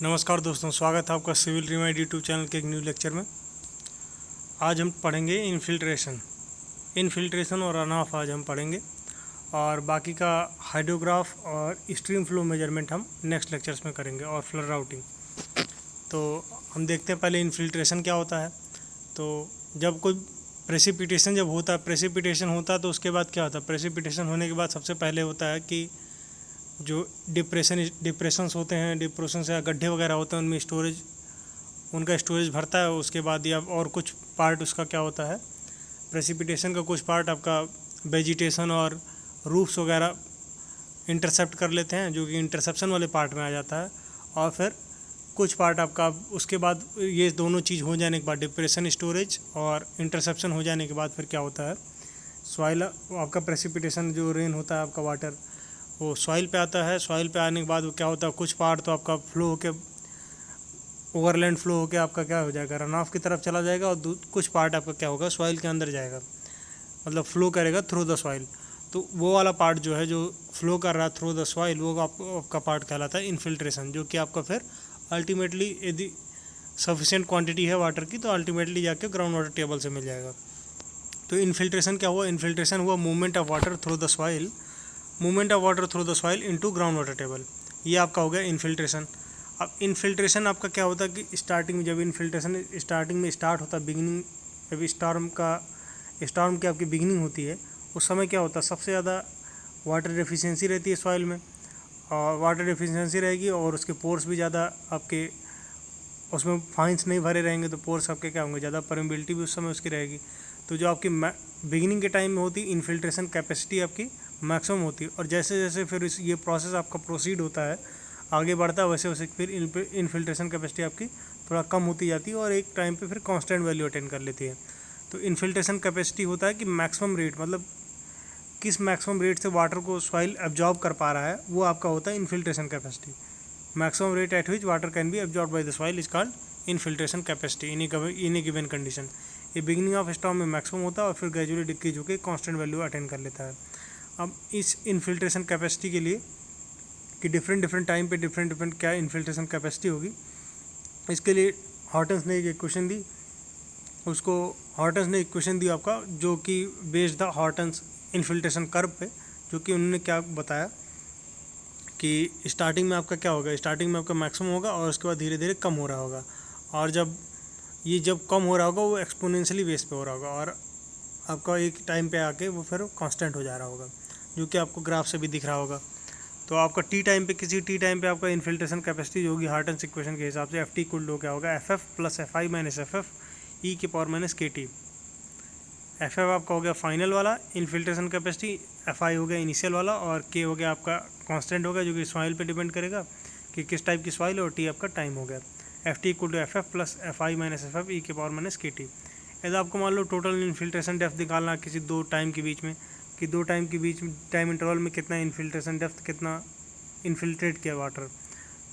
नमस्कार दोस्तों, स्वागत है आपका सिविल रिमाइंड यूट्यूब चैनल के एक न्यू लेक्चर में। आज हम पढ़ेंगे इनफिल्ट्रेशन और रन ऑफ आज हम पढ़ेंगे, और बाकी का हाइड्रोग्राफ और स्ट्रीम फ्लो मेजरमेंट हम नेक्स्ट लेक्चर्स में करेंगे, और फ्लड राउटिंग। तो हम देखते हैं पहले इनफिल्ट्रेशन क्या होता है। तो जब कोई प्रेसिपिटेशन होता है तो उसके बाद क्या होता है। प्रेसिपिटेशन होने के बाद सबसे पहले होता है कि जो डिप्रेशंस होते हैं, डिप्रेशंस या गड्ढे वगैरह होते हैं, उनमें उनका स्टोरेज भरता है। उसके बाद या और कुछ पार्ट उसका क्या होता है, प्रेसिपिटेशन का कुछ पार्ट आपका वेजिटेशन और रूफ्स वगैरह इंटरसेप्ट कर लेते हैं, जो कि इंटरसेप्शन वाले पार्ट में आ जाता है। और फिर कुछ पार्ट आपका उसके बाद ये दोनों चीज़ हो जाने के बाद, डिप्रेशन, स्टोरेज और इंटरसेप्शन हो जाने के बाद फिर क्या होता है, सॉइल आपका प्रेसिपिटेशन जो रेन होता है आपका वाटर, वो सॉइल पे आता है। सॉइल पे आने के बाद वो क्या होता है, कुछ पार्ट तो आपका फ्लो होके ओवरलैंड फ्लो होके आपका क्या हो जाएगा, रन ऑफ की तरफ चला जाएगा, और कुछ पार्ट आपका क्या होगा, सॉइल के अंदर जाएगा, मतलब फ्लो करेगा थ्रू द सॉइल। तो वो वाला पार्ट जो है, जो फ्लो कर रहा है थ्रू द सॉइल, वो आपका पार्ट कहलाता है इनफिल्ट्रेशन, जो कि आपका फिर अल्टीमेटली यदि सफिशिएंट क्वांटिटी है वाटर की तो अल्टीमेटली जाके ग्राउंड वाटर टेबल से मिल जाएगा। तो इनफिल्ट्रेशन क्या हुआ, इनफिल्ट्रेशन हुआ movement of water through the soil, movement of water through the soil into ground water table. ये आपका हो गया इनफिल्ट्रेशन। अब इनफिल्ट्रेशन आपका क्या होता है कि स्टार्टिंग में, जब इनफिल्ट्रेशन स्टार्टिंग में स्टार्ट होता है, बिगिनिंग जब स्टॉर्म की आपकी बिगिनिंग होती है, उस समय क्या होता है, सबसे ज़्यादा वाटर डेफिशिएंसी रहती है सॉइल में, और वाटर डेफिशिएंसी रहेगी और उसके पोर्स भी ज़्यादा आपके उसमें फाइंस नहीं भरे रहेंगे, तो पोर्स आपके क्या होंगे, ज़्यादा परमिबिलिटी भी उस समय उसकी रहेगी। तो जो आपकी बिगिनिंग के टाइम में होती है, इनफिल्ट्रेशन कैपेसिटी आपकी मैक्सिमम होती है, और जैसे जैसे फिर ये प्रोसेस आपका प्रोसीड होता है, आगे बढ़ता है, वैसे वैसे फिर इनफिल्ट्रेशन कैपेसिटी आपकी थोड़ा कम होती जाती है, और एक टाइम पे फिर कांस्टेंट वैल्यू अटेन कर लेती है। तो इनफिल्ट्रेशन कैपेसिटी होता है कि मैक्सिमम रेट, मतलब किस मैक्सिमम रेट से वाटर को सॉइल एब्जॉर्ब कर पा रहा है, वो आपका होता है infiltration capacity. Maximum rate at which water can be absorb by the soil is called infiltration capacity in A given condition. ये बिगिनिंग ऑफ स्टॉर्म में मैक्सिमम होता है और फिर ग्रेजुअली डिक्रीज होकर कांस्टेंट वैल्यू अटेन कर लेता है। अब इस इनफिल्ट्रेशन कैपेसिटी के लिए कि डिफरेंट टाइम पे डिफरेंट क्या इनफिल्ट्रेशन कैपेसिटी होगी, इसके लिए हॉटन्स ने एक इक्वेशन दी। उसको हॉटन्स ने इक्वेशन दी आपका, जो कि based the Hortons infiltration curve पे, जो कि उन्होंने क्या बताया कि स्टार्टिंग में आपका क्या होगा, स्टार्टिंग में आपका मैक्सिमम होगा और उसके बाद धीरे धीरे कम हो रहा होगा, और जब कम हो रहा होगा वो एक्सपोनेंशियली बेस पे हो रहा होगा, और आपका एक टाइम पे आके वो फिर कांस्टेंट हो जा रहा होगा, जो कि आपको ग्राफ से भी दिख रहा होगा। तो आपका किसी टी टाइम पे आपका इनफिल्ट्रेशन कैपेसिटी जो होगी हार्टन्स इक्वेशन के हिसाब से, एफ टी इक्वल टू क्या होगा, F f plus f i minus f f e के पावर माइनस के टी। एफ एफ आपका हो गया फाइनल वाला इनफिल्ट्रेशन कैपेसिटी, एफ आई हो गया इनिशियल वाला, और के हो गया आपका कांस्टेंट होगा, जो कि सॉइल पे डिपेंड करेगा कि किस टाइप की सॉइल है, और टी आपका टाइम हो गया। F t equal to f f plus f i minus f f e के पावर माइनस के टी। यदि आपको मान लो टोटल इनफिल्ट्रेशन डेप्थ निकालना किसी दो टाइम के बीच में, कि दो टाइम के बीच में टाइम इंटरवल में कितना इनफिल्ट्रेशन डेप्थ, कितना इनफिल्ट्रेट किया वाटर,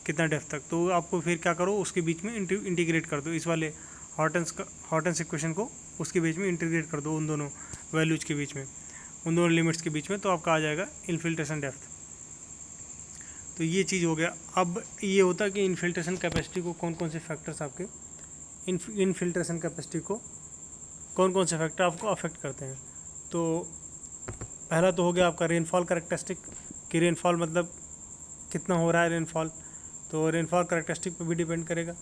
कितना डेप्थ तक, तो आपको फिर क्या करो, उसके बीच में इंटीग्रेट कर दो, इस वाले हॉटन्स इक्वेशन को उसके बीच में इंटीग्रेट कर दो, उन दोनों वैल्यूज के बीच में, उन दोनों लिमिट्स के बीच में, तो आपका आ जाएगा इनफिल्ट्रेशन डेप्थ। तो ये चीज़ हो गया। अब ये होता है कि इनफिल्ट्रेशन कैपेसिटी को कौन कौन से फैक्टर्स आपके इनफिल्ट्रेशन कैपेसिटी को कौन कौन से फैक्टर आपको अफेक्ट करते हैं। तो पहला तो हो गया आपका रेनफॉल कैरेक्टरिस्टिक, कि रेनफॉल मतलब कितना हो रहा है रेनफॉल। तो रेनफॉल कैरेक्टरिस्टिक पे भी डिपेंड करेगा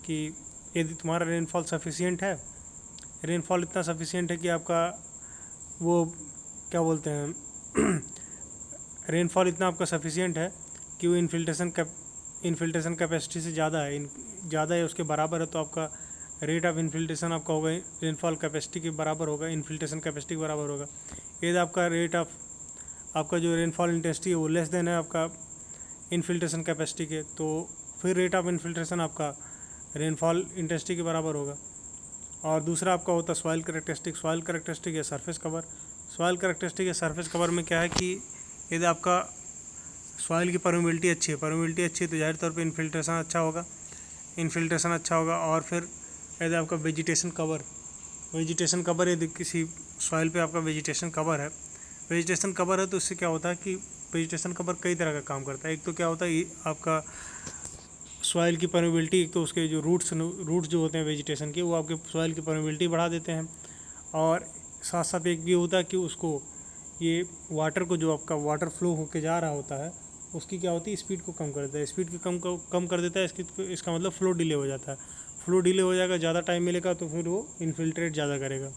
कि यदि तुम्हारा रेनफॉल सफिशिएंट है, रेनफॉल इतना सफिशिएंट है कि आपका वो क्या बोलते हैं रेनफॉल इतना आपका सफिशिएंट है कि वो इनफिल्ट्रेशन कैपेसिटी से ज़्यादा है, उसके बराबर है, तो आपका रेट ऑफ इनफिल्ट्रेशन आपका होगा रेनफॉल कैपेसिटी के बराबर होगा, इनफिल्ट्रेशन कैपेसिटी के बराबर होगा। यदि आपका जो रेनफॉल इंटेंसिटी है वो लेस देन है आपका इनफिल्ट्रेशन कैपेसिटी के, तो फिर रेट ऑफ इनफिल्ट्रेशन आपका रेनफॉल इंटेंसिटी के बराबर होगा। और दूसरा आपका होता है सॉइल कैरेक्टरिस्टिक या सरफेस कवर। सॉइल कैरेक्टरिस्टिक या सरफेस कवर में क्या है कि यदि आपका सॉइल की परमिबिलिटी अच्छी है तो जाहिर तौर पे इनफिल्ट्रेशन अच्छा होगा। और फिर यदि आपका वेजिटेशन कवर यदि किसी सॉइल पे आपका वेजिटेशन कवर है तो इससे क्या होता है कि वेजिटेशन कवर कई तरह का काम करता है। एक तो क्या होता है, आपका सॉइल की परमेबिलिटी, एक तो उसके जो रूट्स जो होते हैं वेजिटेशन के, वो आपके सॉइल की परमेबिलिटी बढ़ा देते हैं। और साथ साथ एक भी होता है कि उसको ये वाटर को, जो आपका वाटर फ्लो होके जा रहा होता है, उसकी क्या होती है, स्पीड को कम कर देता है। स्पीड को कम कर देता है, इसका मतलब फ्लो डिले हो जाता है। फ्लो डिले हो जाएगा, ज़्यादा टाइम मिलेगा तो फिर वो इन्फिल्ट्रेट ज़्यादा करेगा।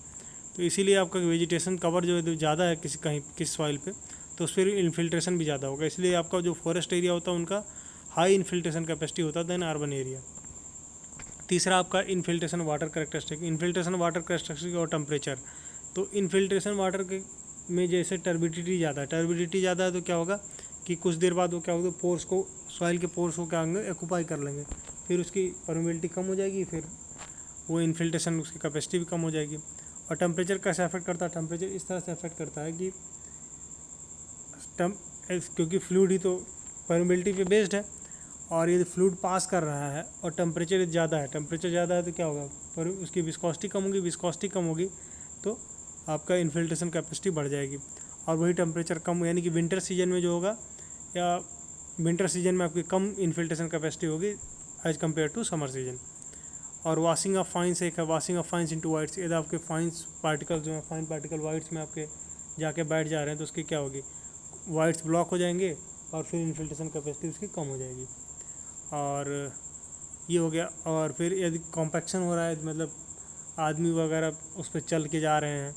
तो इसीलिए आपका वेजिटेशन कवर जो है ज़्यादा है किस सॉइल पे, तो उस पर इन्फिल्ट्रेशन भी ज़्यादा होगा। इसलिए आपका जो फॉरेस्ट एरिया होता है उनका हाई इन्फिल्ट्रेशन कैपेसिटी होता है देन अर्बन एरिया। तीसरा आपका infiltration water characteristic. Infiltration water characteristic और टेम्परेचर। तो इन्फिल्ट्रेशन वाटर के में जैसे टर्बिडिटी ज़्यादा है तो क्या होगा कि कुछ देर बाद वो क्या होगा, पोर्स को, सॉइल के पोर्स को क्या होंगे, ऑक्यूपाई कर लेंगे, फिर उसकी परमेबिलिटी कम हो जाएगी, फिर वो इन्फिल्ट्रेशन उसकी कैपेसिटी भी कम हो जाएगी। और टेम्परेचर कैसे अफेक्ट करता है, टेम्परेचर इस तरह से अफेक्ट करता है कि क्योंकि फ्लूइड ही तो परमेबिलिटी पे बेस्ड है, और यदि फ्लूइड पास कर रहा है और टेम्परेचर ज़्यादा है तो क्या होगा, पर उसकी विस्कोसिटी कम होगी तो आपका इन्फिल्ट्रेशन कैपेसिटी बढ़ जाएगी। और वही टेम्परेचर कम, यानी कि विंटर सीजन में जो होगा, या विंटर सीजन में आपकी कम इन्फिल्ट्रेशन कैपेसिटी होगी as compare to summer season. और वॉशिंग ऑफ फाइन्स एक है, washing of fines into voids. यदि आपके फाइन्स पार्टिकल जो है, फाइन पार्टिकल वाइट्स में आपके जाके बैठ जा रहे हैं तो उसकी क्या होगी, वाइट्स ब्लॉक हो जाएंगे और फिर इन्फिल्ट्रेशन कैपेसिटी उसकी कम हो जाएगी। और ये हो गया। और फिर यदि कॉम्पैक्शन हो रहा है, मतलब आदमी वगैरह उस पर चल के जा रहे हैं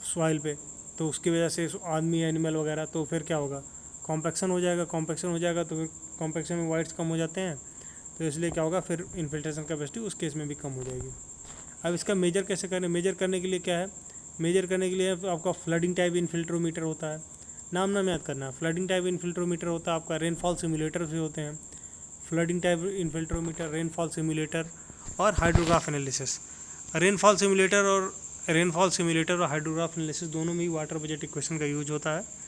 सॉइल पे, तो उसकी वजह से आदमी, एनिमल वगैरह, तो फिर क्या होगा, कॉम्पैक्शन हो जाएगा तो फिर कॉम्पैक्शन में वाइट्स कम हो जाते हैं, तो इसलिए क्या होगा, फिर इन्फिल्ट्रेशन कैपेसिटी उस केस में भी कम हो जाएगी। अब इसका मेजर कैसे करें, मेजर करने के लिए क्या है, मेजर करने के लिए आपका फ्लडिंग टाइप इन्फिल्ट्रोमीटर होता है, नाम याद करना है। फ्लडिंग टाइप इन्फिल्ट्रोमीटर होता है आपका, रेनफॉल सिमुलेटर भी होते हैं, फ्लडिंग टाइप इन्फिल्ट्रोमीटर, रेनफॉल सिमुलेटर और हाइड्रोग्राफ एनालिसिस। रेनफॉल सिमुलेटर और हाइड्रोग्राफ एनालिसिस दोनों में ही वाटर बजट इक्वेशन का यूज होता है।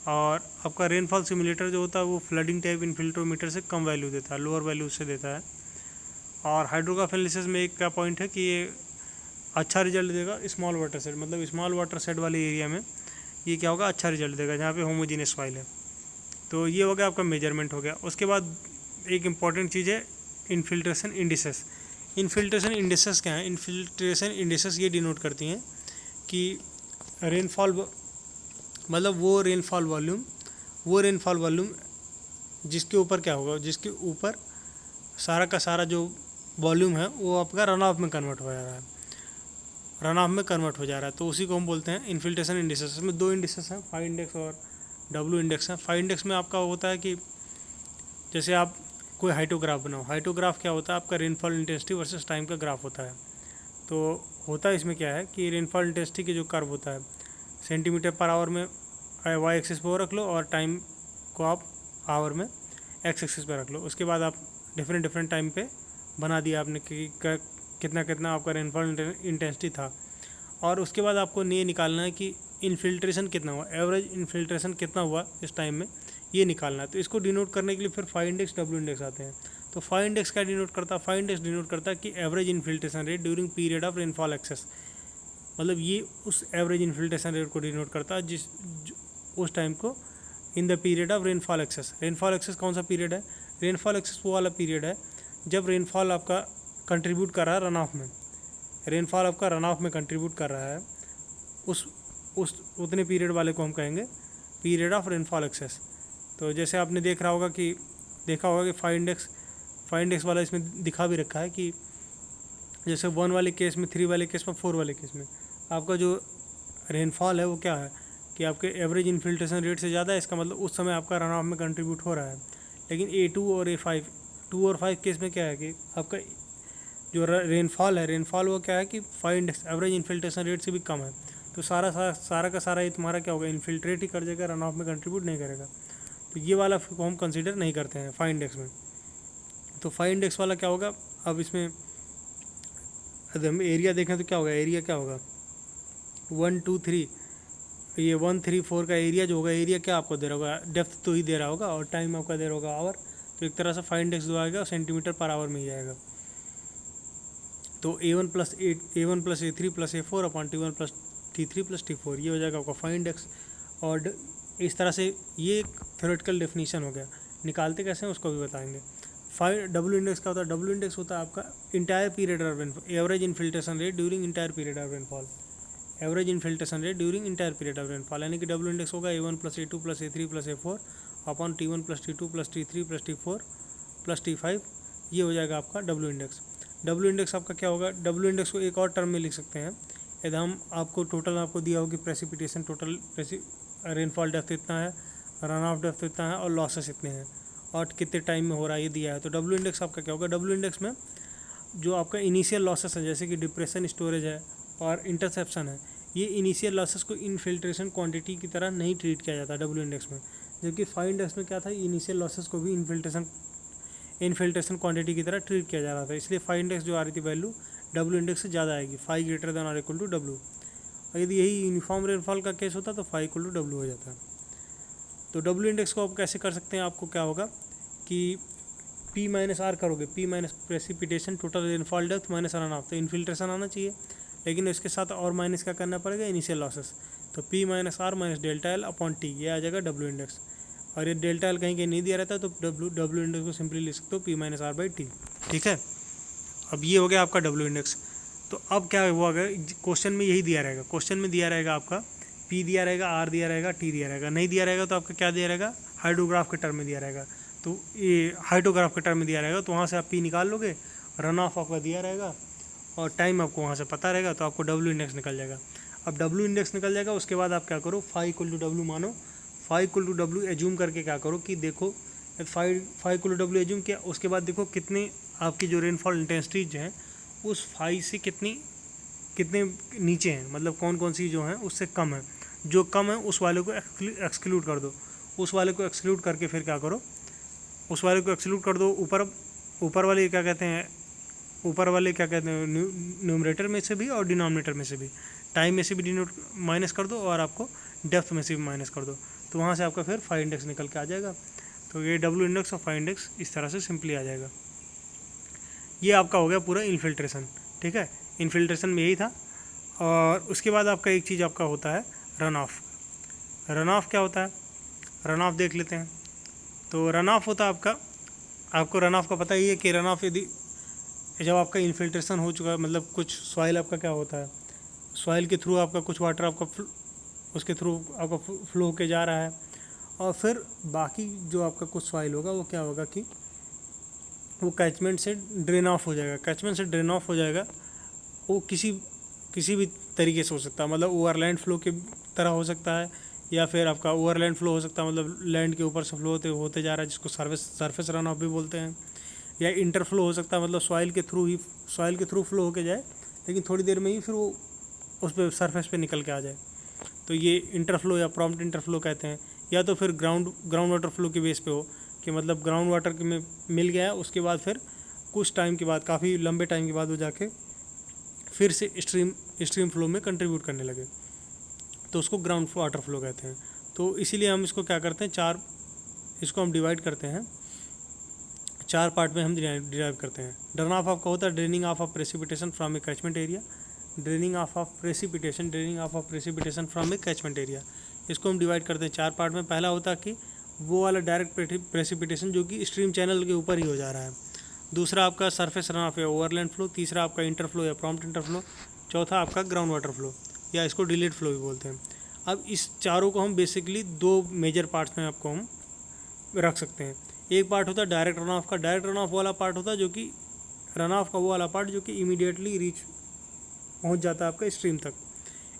और आपका रेनफॉल सिमुलेटर जो होता है वो फ्लडिंग टाइप इन्फिल्ट्रोमीटर से कम वैल्यू देता है, लोअर वैल्यू से देता है। और हाइड्रोग्राफ एनालिसिस में एक क्या पॉइंट है कि ये अच्छा रिजल्ट देगा स्मॉल वाटर सेट, मतलब स्मॉल वाटर सेट वाले एरिया में ये क्या होगा, अच्छा रिजल्ट देगा जहाँ पे होमोजीनियस सॉइल है। तो ये हो गया आपका मेजरमेंट हो गया। उसके बाद एक इम्पॉर्टेंट चीज़ है इन्फिल्ट्रेशन इंडिसेस। इन्फिल्ट्रेशन इंडिसेस क्या है, इन्फिल्ट्रेशन इंडिसेस ये डिनोट करती हैं कि रेनफॉल, मतलब वो रेनफॉल वॉल्यूम जिसके ऊपर क्या होगा, जिसके ऊपर सारा का सारा जो वॉल्यूम है वो आपका रन ऑफ में कन्वर्ट हो जा रहा है, तो उसी को हम बोलते हैं इन्फिल्ट्रेशन इंडिसेस। इसमें दो इंडिसेस हैं, फाई इंडेक्स और डब्ल्यू इंडेक्स है। फाई इंडेक्स में आपका होता है कि जैसे आप कोई हाइटोग्राफ बनाओ, हाइटोग्राफ क्या होता है, आपका रेनफॉल इंटेंसिटी वर्सेस टाइम का ग्राफ होता है। तो होता है इसमें क्या है कि रेनफॉल इंटेंसिटी के जो कर्व होता है सेंटीमीटर पर आवर में वाई एक्सिस पर रख लो, और टाइम को आप आवर में एक्स एक्सिस पर रख लो। उसके बाद आप डिफरेंट टाइम पे बना दिया आपने कि कितना आपका रेनफॉल इंटेंसिटी था। और उसके बाद आपको ये निकालना है कि इन्फिल्ट्रेशन कितना हुआ, एवरेज इन्फिल्ट्रेशन कितना हुआ इस टाइम में, ये निकालना है। तो इसको डिनोट करने के लिए फिर फाई इंडेक्स, डब्ल्यू इंडेक्स आते हैं। तो फाई इंडेक्स क्या डिनोट करता है, फाई इंडेक्स डिनोट करता है कि average infiltration rate during period of rainfall excess, मतलब ये उस एवरेज इन्फिल्ट्रेशन रेट को डिनोट करता है उस टाइम को in the period of rainfall excess. Rainfall excess कौन सा पीरियड है, रेनफॉल एक्सेस वो वाला पीरियड है जब रेनफॉल आपका कंट्रीब्यूट कर रहा है रन ऑफ में, रेनफॉल आपका रन ऑफ में कंट्रीब्यूट कर रहा है, उस उतने पीरियड वाले को हम कहेंगे पीरियड ऑफ रेनफॉल एक्सेस। तो जैसे आपने देखा होगा कि फाई इंडेक्स वाला इसमें दिखा भी रखा है कि जैसे 1 वाले केस में, 3 वाले केस में, 4 वाले केस में आपका जो रेनफॉल है वो क्या है कि आपके एवरेज इन्फिल्ट्रेशन रेट से ज़्यादा है, इसका मतलब उस समय आपका रन ऑफ में कंट्रीब्यूट हो रहा है। लेकिन A2 और A5, 2 और 5 केस में क्या है कि आपका जो रेनफॉल वो क्या है कि phi index average infiltration rate से भी कम है। तो सारा का सारा ये तुम्हारा क्या होगा, इन्फिल्ट्रेट ही कर जाएगा, रन ऑफ में कंट्रीब्यूट नहीं करेगा। तो ये वाला हम कंसीडर नहीं करते हैं फाई इंडेक्स में। तो फाई इंडेक्स वाला क्या होगा, अब इसमें यदि हम एरिया देखें तो क्या होगा, एरिया क्या होगा 1 2 3, ये 1 3 4 का एरिया जो होगा, एरिया क्या आपको दे रहा होगा, डेप्थ तो ही दे रहा होगा और टाइम आपका दे रहा होगा आवर। तो एक तरह से फाई इंडेक्स जो आएगा सेंटीमीटर पर आवर में ही आएगा। तो A1 + A3 + A4 upon T1 + T3 + T4 ये हो जाएगा आपका फाई इंडेक्स। और इस तरह से ये एक थ्योरेटिकल डेफिनेशन हो गया, निकालते कैसे हैं उसको भी बताएंगे। डब्ल्यू इंडेक्स क्या होता है? डब्ल्यू इंडेक्स होता है आपका entire period of rainfall, average infiltration rate during entire period of rainfall, average infiltration rate during entire period of rainfall, यानी कि डब्ल्यू इंडेक्स होगा A1 plus A2 plus A3 plus A4 upon T1 plus T2 plus T3 plus T4 plus T5, ये हो जाएगा आपका W index. W index आपका क्या होगा? डब्ल्यू इंडेक्स को एक और टर्म में लिख सकते हैं, यदि हम आपको टोटल आपको दिया होगी प्रेसिपिटेशन, टोटल रेनफॉल डेप्थ इतना है, रन ऑफ डेप्थ इतना है और लॉसेस इतने हैं और कितने टाइम में हो रहा है ये दिया है। तो डब्ल्यू इंडेक्स आपका क्या होगा? डब्ल्यू इंडेक्स में जो आपका इनिशियल लॉसेस है जैसे कि डिप्रेशन, स्टोरेज है और इंटरसेप्शन है, ये इनिशियल लॉसेस को इनफिल्ट्रेशन क्वांटिटी की तरह नहीं ट्रीट किया जाता डब्ल्यू इंडेक्स में, जबकि फाइव इंडेक्स में क्या था? इनिशियल लॉसेस को भी इनफिल्ट्रेशन क्वांटिटी की तरह ट्रीट किया जा रहा था, इसलिए फाइव इंडेक्स जो आ रही थी वैल्यू डब्ल्यू इंडेक्स से ज़्यादा आएगी, 5 ग्रेटर देन और इक्वल टू डब्ल्यू। और यदि यही यूनिफॉर्म रेनफॉल का केस होता तो 5 इक्वल टू डब्ल्यू हो जाता। तो डब्ल्यू इंडेक्स को आप कैसे कर सकते हैं? आपको क्या होगा कि P माइनस आर करोगे, P minus precipitation total rainfall depth minus run of, तो इनफिल्ट्रेशन आना चाहिए, लेकिन इसके साथ और माइनस क्या करना पड़ेगा? Initial losses. तो P minus R minus delta L upon t, ये आ जाएगा डब्ल्यू इंडेक्स। और ये डेल्टा एल कहीं कहीं नहीं दिया रहता तो डब्ल्यू इंडेक्स को सिंपली लिख सकते हो P minus R by t, ठीक है। अब ये हो गया आपका डब्ल्यू इंडेक्स। तो अब क्या हुआ? अगर क्वेश्चन में यही दिया रहेगा, क्वेश्चन में दिया रहेगा आपका P दिया रहेगा, R दिया रहेगा, T दिया रहेगा, नहीं दिया रहेगा तो आपका क्या दिया रहेगा? हाइड्रोग्राफ के टर्म में दिया रहेगा। तो ये हाइड्रोग्राफ के टर्म में दिया रहेगा तो वहाँ से आप P निकाल लोगे, रन ऑफ आपका दिया रहेगा और टाइम आपको वहाँ से पता रहेगा, तो आपको डब्ल्यू इंडेक्स निकल जाएगा। अब डब्ल्यू इंडेक्स निकल जाएगा, उसके बाद आप क्या करो? 5 इक्वल टू डब्ल्यू मानो, 5 इक्वल टू डब्ल्यू एज्यूम करके क्या करो कि देखो 5 इक्वल टू डब्ल्यू एज्यूम किया, उसके बाद देखो कितने आपकी जो रेनफॉल इंटेंसिटीज हैं उस 5 से कितने नीचे हैं, मतलब कौन कौन सी जो हैं उससे कम है, जो कम है उस वाले को एक्सक्लूड कर दो, उस वाले को एक्सक्लूड करके फिर क्या करो? उस वाले को एक्सक्लूड कर दो, ऊपर वाले क्या कहते हैं? ऊपर वाले क्या कहते हैं? न्यूमरेटर में से भी और डिनोमिनेटर में से भी, टाइम में से भी माइनस कर दो और आपको डेप्थ में से भी माइनस कर दो, तो वहाँ से आपका फिर 5 इंडेक्स निकल के आ जाएगा। तो ये डब्ल्यू इंडेक्स और 5 इंडेक्स इस तरह से सिंपली आ जाएगा। ये आपका हो गया पूरा इनफिल्ट्रेशन, ठीक है। इनफिल्ट्रेशन में यही था। और उसके बाद आपका एक चीज़ आपका होता है रन ऑफ। रन ऑफ क्या होता है? रन ऑफ देख लेते हैं। तो रन ऑफ होता है आपको रन ऑफ का पता ही है कि रन ऑफ यदि जब आपका इनफिल्ट्रेशन हो चुका है, मतलब कुछ सॉइल आपका क्या होता है, सॉइल के थ्रू आपका कुछ वाटर आपका उसके थ्रू आपका फ्लो होके जा रहा है, और फिर बाकी जो आपका कुछ सॉइल होगा वो क्या होगा कि वो कैचमेंट से ड्रेन ऑफ हो जाएगा। कैचमेंट से ड्रेन ऑफ हो जाएगा, वो किसी भी तरीके से हो सकता है, मतलब ओवरलैंड फ्लो के तरह हो सकता है, या फिर आपका ओवरलैंड फ्लो हो सकता है, मतलब लैंड के ऊपर से फ्लो होते जा रहा है, जिसको सरफेस रन ऑफ भी बोलते हैं, या इंटरफ्लो हो सकता है, मतलब सॉइल के थ्रू फ्लो होके जाए, लेकिन थोड़ी देर में ही फिर वो उस पर सरफेस पे निकल के आ जाए, तो ये इंटरफ्लो या प्रॉम्प्ट इंटरफ्लो कहते हैं। या तो फिर ग्राउंड वाटर फ्लो के बेस पे हो कि मतलब ग्राउंड वाटर में मिल गया, उसके बाद फिर कुछ टाइम के बाद, काफ़ी लंबे टाइम के बाद वो जाके फिर से स्ट्रीम फ्लो में कंट्रीब्यूट करने लगे, तो उसको ग्राउंड वाटर फ्लो कहते हैं। तो इसीलिए हम इसको क्या करते हैं, इसको हम डिवाइड करते हैं, 4 पार्ट में हम डिराइव करते हैं। रन ऑफ आपका होता है draining of precipitation from A catchment area, draining of precipitation from A catchment area. इसको हम डिवाइड करते हैं 4 पार्ट में। पहला होता है कि वो वाला डायरेक्ट प्रेसिपिटेशन जो कि स्ट्रीम चैनल के ऊपर ही हो जा रहा है। दूसरा आपका सरफेस रन ऑफ या ओवरलैंड फ्लो। तीसरा आपका इंटरफ्लो या प्रॉम्प्ट इंटरफ्लो। चौथा आपका ग्राउंड वाटर फ्लो या इसको डिलेड फ्लो भी बोलते हैं। अब इस चारों को हम बेसिकली 2 मेजर पार्ट्स में आपको हम रख सकते हैं। एक पार्ट होता है डायरेक्ट रन ऑफ का। डायरेक्ट रन ऑफ वाला पार्ट होता है जो कि रन ऑफ का वो वाला पार्ट जो कि इमीडिएटली पहुंच जाता है आपका स्ट्रीम तक,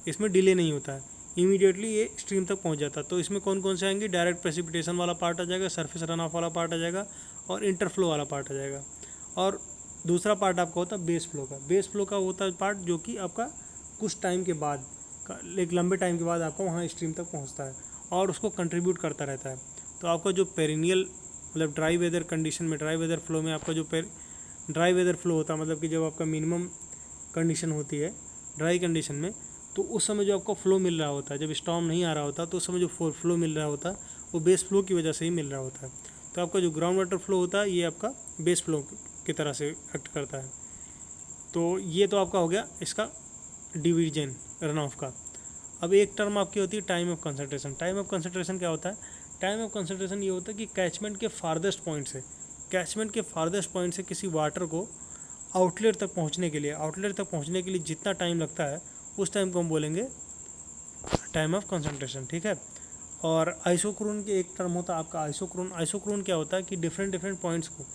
इसमें डिले नहीं होता है, इमीडिएटली ये स्ट्रीम तक पहुंच जाता है। तो इसमें कौन कौन से आएंगे? डायरेक्ट प्रेसिपिटेशन वाला पार्ट आ जाएगा, सरफेस रन ऑफ वाला पार्ट आ जाएगा और इंटरफ्लो वाला पार्ट आ जाएगा। और दूसरा पार्ट आपका होता है बेस फ्लो का। बेस फ्लो का होता है पार्ट जो कि आपका कुछ टाइम के बाद, एक लंबे टाइम के बाद आपका वहाँ स्ट्रीम तक पहुँचता है और उसको कंट्रीब्यूट करता रहता है। तो आपका जो पेरिनियल मतलब ड्राई वेदर कंडीशन में, ड्राई वेदर फ्लो में आपका जो ड्राई वेदर फ्लो होता है, मतलब कि जब आपका मिनिमम कंडीशन होती है ड्राई कंडीशन में, तो उस समय जो आपको फ्लो मिल रहा होता है, जब स्टॉर्म नहीं आ रहा होता तो उस समय जो फ्लो मिल रहा होता है वो बेस फ्लो की वजह से ही मिल रहा होता है। तो आपका जो ग्राउंड वाटर फ्लो होता है ये आपका बेस फ्लो की तरह से एक्ट करता है। तो ये तो आपका हो गया इसका डिवीजन रन ऑफ का। अब एक टर्म आपकी होती है time of concentration. Time of concentration क्या होता है? टाइम ऑफ कंसंट्रेशन ये होता है कि कैचमेंट के फार्देस्ट पॉइंट से, कैचमेंट के फार्देस्ट पॉइंट से किसी वाटर को आउटलेट तक पहुंचने के लिए जितना टाइम लगता है उस टाइम को हम बोलेंगे टाइम ऑफ कंसंट्रेशन, ठीक है। और आइसोक्रोन के एक टर्म होता है आपका आइसोक्रोन क्या होता है कि डिफरेंट पॉइंट्स को,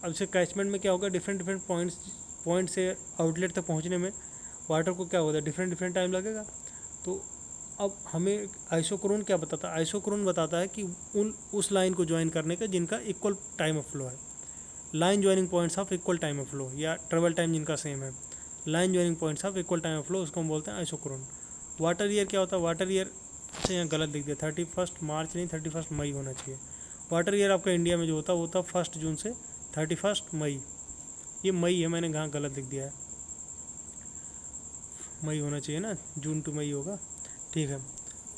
अब से कैचमेंट में क्या होगा, डिफरेंट पॉइंट से आउटलेट तक पहुंचने में वाटर को क्या होता है, डिफरेंट टाइम लगेगा। तो अब हमें आइसोक्रोन क्या बताता है, आइसोक्रोन बताता है कि उस लाइन को ज्वाइन करने का जिनका इक्वल टाइम ऑफ फ्लो है, line joining points of equal time of flow, या ट्रेवल टाइम जिनका सेम है, line joining points of equal time of flow, उसको हम बोलते हैं आइसोक्रोन। वाटर ईयर क्या होता है, वाटर ईयर से यहाँ गलत लिख दिया, 31 मार्च नहीं 31 मई होना चाहिए। वाटर ईयर आपका इंडिया में जो होता है वो होता है 1 जून से 31 मई, ये मई है, मैंने यहाँ गलत लिख दिया है, मई होना चाहिए ना, जून टू मई होगा, ठीक है।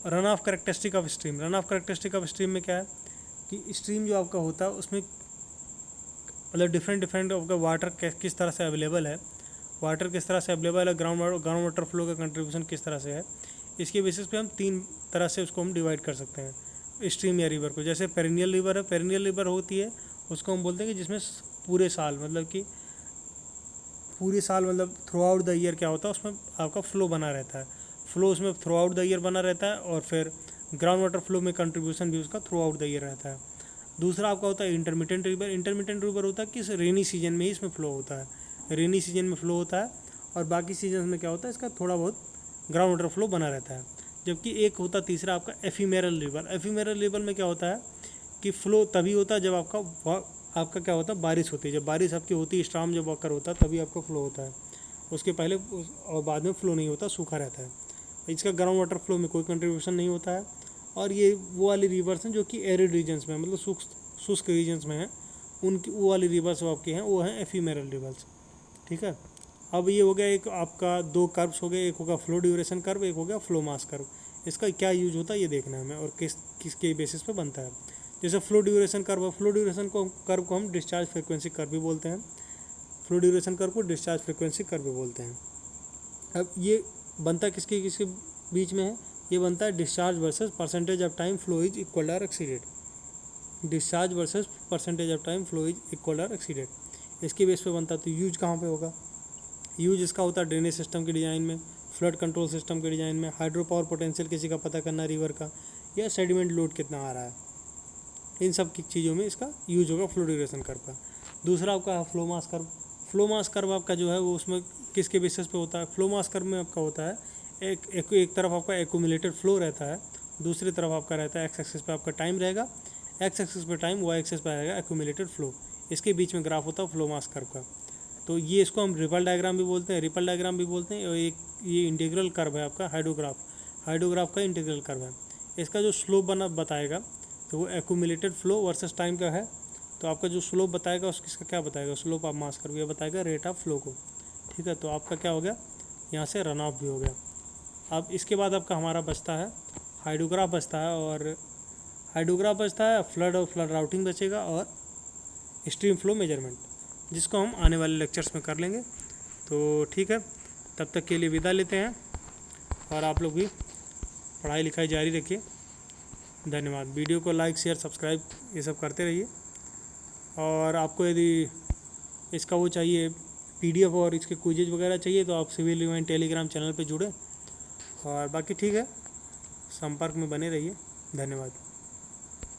Run of characteristic of stream, run of characteristic of stream में क्या है कि स्ट्रीम जो आपका होता है उसमें मतलब डिफरेंट आपका वाटर किस तरह से अवेलेबल है, वाटर किस तरह से अवेलेबल है, ग्राउंड वाटर फ्लो का कंट्रीब्यूशन किस तरह से है, इसके बेसिस पे हम 3 तरह से उसको हम डिवाइड कर सकते हैं स्ट्रीम या रिवर को। जैसे पेरिनियल रिवर है, पेरिनियल रिवर होती है उसको हम बोलते हैं कि जिसमें पूरे साल मतलब थ्रू आउट द ईयर क्या होता है उसमें आपका फ्लो बना रहता है, फ्लो उसमें थ्रू आउट द ईयर बना रहता है, और फिर ग्राउंड वाटर फ्लो में कंट्रीब्यूशन भी उसका थ्रू आउट द ईयर रहता है। दूसरा आपका होता है इंटरमिटेंट रिवर होता है कि रेनी सीजन में ही इसमें फ्लो होता है, रेनी सीजन में फ्लो होता है, और बाकी सीजन में क्या होता है इसका थोड़ा बहुत ग्राउंड वाटर फ्लो बना रहता है। जबकि एक होता तीसरा आपका एफीमेरल रिवर, एफीमेरल रिवर में क्या होता है कि फ्लो तभी होता है जब आपका क्या होता है बारिश होती है, जब बारिश आपकी होती है, स्टॉर्म जब ऑकर होता है तभी आपका फ्लो होता है, उसके पहले और बाद में फ्लो नहीं होता, सूखा रहता है। इसका ग्राउंड वाटर फ्लो में कोई कंट्रीब्यूशन नहीं होता है। और ये वो वाली रिवर्स हैं जो कि एरिड रीजन्स में मतलब शुष्क रीजन्स में हैं, उनकी वो वाली रिवर्स आपके हैं वो हैं एफीमेरल रिवर्स, ठीक है। अब ये हो गया एक आपका 2 कर्व्स हो गए, एक होगा फ्लो ड्यूरेशन कर्व, एक हो गया फ्लो मास कर्व। इसका क्या यूज होता है ये देखना है हमें, और किसके बेसिस पे बनता है। जैसे flow duration curve, flow duration curve को हम डिस्चार्ज फ्रिक्वेंसी कर्व भी बोलते हैं, फ्लो ड्यूरेशन कर्व को डिस्चार्ज फ्रिक्वेंसी कर्व भी बोलते हैं। अब ये बनता किसके बीच में है, ये बनता है discharge versus percentage of time flow is equal or exceeded, discharge versus percentage of time flow is equal or exceeded, इसके बेस पे बनता है। तो यूज कहाँ पे होगा, यूज इसका होता है ड्रेनेज सिस्टम के डिज़ाइन में, फ्लड कंट्रोल सिस्टम के डिज़ाइन में, हाइड्रो पावर पोटेंशियल किसी का पता करना रिवर का, या सेडिमेंट लोड कितना आ रहा है, इन सब की चीज़ों में इसका यूज होगा फ्लो ड्यूरेशन कर्व का। दूसरा आपका फ्लो मास कर्व, फ्लो मास कर्व आपका जो है वो उसमें किसके बेसिस पे होता है, फ्लो मास कर्व में आपका होता है एक तरफ आपका एक्यूमुलेटेड फ्लो रहता है, दूसरी तरफ आपका रहता है एक्स एक्सिस पे आपका टाइम रहेगा, एक्स एक्सिस पे टाइम, वाई एक्सिस पे आएगा एक्यूमुलेटेड फ्लो, इसके बीच में ग्राफ होता है फ्लो मास कर्व का। तो ये इसको हम रिपल डायग्राम भी बोलते हैं, और एक ये इंटीग्रल कर्व है आपका हाइड्रोग्राफ का इंटीग्रल कर्व है। इसका जो स्लोप बताएगा तो वो एक्यूमुलेटेड फ्लो वर्सेस टाइम का है, तो आपका जो स्लोप बताएगा उसका क्या बताएगा, स्लोप ऑफ मास कर्व, ये बताएगा रेट ऑफ फ्लो को, ठीक है। तो आपका क्या हो गया, यहाँ से रन ऑफ भी हो गया। अब इसके बाद आपका हमारा बचता है हाइड्रोग्राफ बचता है, फ्लड राउटिंग बचेगा, और स्ट्रीम फ्लो मेजरमेंट, जिसको हम आने वाले लेक्चर्स में कर लेंगे। तो ठीक है, तब तक के लिए विदा लेते हैं, और आप लोग भी पढ़ाई लिखाई जारी रखिए। धन्यवाद। वीडियो को लाइक शेयर सब्सक्राइब ये सब करते रहिए, और आपको यदि इसका वो चाहिए PDF और इसके क्विज़ वगैरह चाहिए तो आप सिविल रिवाइन टेलीग्राम चैनल पे जुड़े, और बाकी ठीक है, संपर्क में बने रहिए। धन्यवाद।